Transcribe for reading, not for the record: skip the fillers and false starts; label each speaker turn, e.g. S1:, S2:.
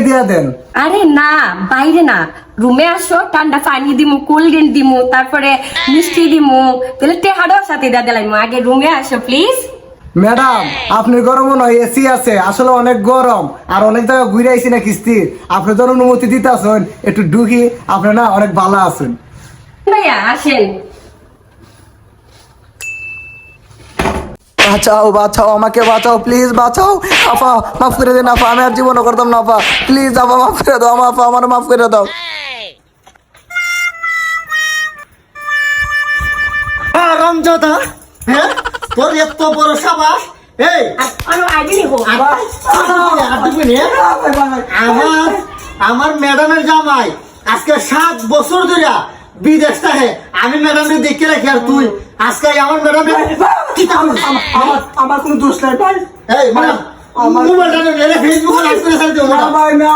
S1: দিয়া দেন।
S2: আরে না, বাইরে না, রুমে আসো, ঠান্ডা পানি দিমু, কোল্ড ড্রিঙ্ক দিমু, তারপরে মিষ্টি দিমু, তাহলে টেহাডাও সাথে দিয়ে দিলাম। আগে রুমে আসো প্লিজ।
S1: ম্যাডাম আপনার গরমও নয়, এসি আছে, আসলে অনেক গরম আর অনেক জায়গা ঘুরে আইসি না কিস্তি, আপনি তো অনুমতি দিতে আসেন, একটু ঢুকি, আপনি না অনেক ভালো আছেন।
S2: ভাইয়া আসেন।
S1: বাঁচাও বাঁচাও, আমাকে বাঁচাও, প্লিজ বাঁচাও। আপা মাফ করে দিন আপা, আমি আর জীবনও করতাম না আপা, প্লিজ আপা মাফ করে দাও, আপা আমার মাফ করে দাও।
S3: রামজাদা, হ্যাঁ তোর এত বড় সাবাস। এই আমার ম্যাডামের জামাই আজকে 7 বছর ধরে বিদেশ থাকে, আমি ম্যাডামকে দেখে রাখি, আর তুই আজকে আমার ম্যাডামের
S1: আমার কোনো দোষ নাই ভাই।
S3: এই ম্যাডাম মোবাইলটা ফেসবুকে লাইভ করে